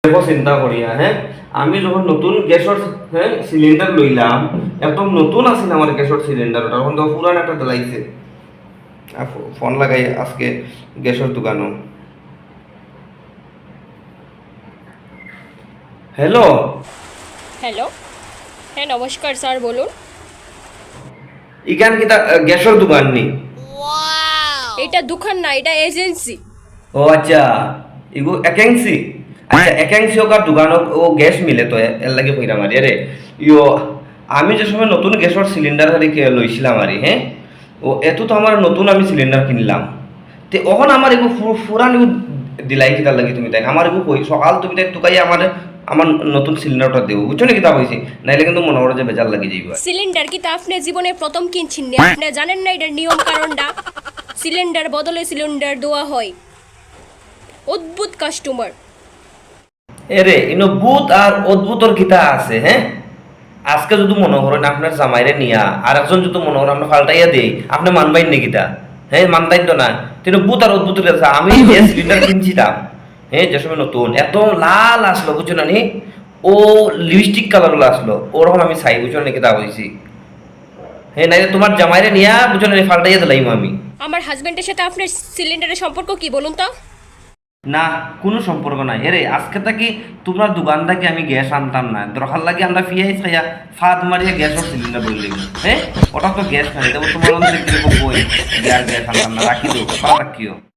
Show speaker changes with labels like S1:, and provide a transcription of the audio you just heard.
S1: দেখো চিন্তা করিয়া হ্যাঁ, আমি যখন নতুন গ্যাসের হ্যাঁ সিলিন্ডার লইলাম, একদম নতুন আছিল আমার গ্যাসের সিলিন্ডার, তখন তো পুরান একটা জ্বালাইছে। ফোন লাগাই আজকে গ্যাসের দোকানও। হ্যালো।
S2: হ্যালো, হ্যাঁ নমস্কার স্যার, বলুন।
S1: ইখান কি তা গ্যাসের দোকান নি?
S2: এটা দোকান না, এটা এজেন্সি।
S1: ও আচ্ছা, ইগো একেন্সি। আচ্ছা একেন্সি ওকার দোকান ও গ্যাস মিলে তো এর লাগে কইরা মারি আরে ইয়ো। আমি যে সময় নতুন গ্যাসের সিলিন্ডার হারি লইছিলাম আরে হ্যাঁ, ও এত তো আমার নতুন আমি সিলিন্ডার কিনলাম, তে ওখান আমার এগো ফুরান এগো দিলাই কিতার লাগি তুমি তাই আমার এগো কই সকাল তুমি তাই টুকাই আমার আমার নতুন সিলিন্ডারটা দেবো, বুঝছো না কিতা হয়েছে, নাইলে কিন্তু মনে করে যে বেজার লাগি যাইব।
S2: সিলিন্ডার কি তা আপনি জীবনে প্রথম কিনছেন না? আপনি জানেন না এটার নিয়ম কারণটা? সিলিন্ডার বদলে সিলিন্ডার দেওয়া হয়। অদ্ভুত কাস্টমার।
S1: এরে ইনো ভূত আর অদ্ভুতর কিতা আছে হ্যাঁ। আজকে যদি মনে করেন আপনার জামাইরে নিয়া আর একজন যদি মনে করেন আমরা পাল্টাইয়া দেই, আপনি মানবাইন নাকি তা? হ্যাঁ মানতাইন তো না। কিন্তু ভূত আর অদ্ভুত আছে। আমি যে সিলিন্ডার কিনছিলাম হ্যাঁ, যে সময় নতুন এত লাল আসলো বুঝছো না নি, ও লিপস্টিক কালার গুলো আসলো, ওরকম আমি চাই বুঝছো নাকি তা হয়েছি। হ্যাঁ নাই তোমার জামাইরে নিয়া বুঝছো না পাল্টাইয়া দিলাম আমি।
S2: আমার হাজবেন্ডের সাথে আপনার সিলিন্ডারের সম্পর্ক কি বলুন তো?
S1: না কোনো সম্পর্ক নাই। এরে আজকে থাকি তোমার দোকান থেকে আমি গ্যাস আনতাম না, দরকার লাগে আমরা ফিয়াই খাইয়া ফাঁদ মারিয়া গ্যাসের সিলিন্ডার বললি হ্যাঁ, ওটা তো গ্যাস খাই দেবো তোমার অন্তরে কিরকম বই গ্যাস আনতাম না, রাখি দেবো রাখিও।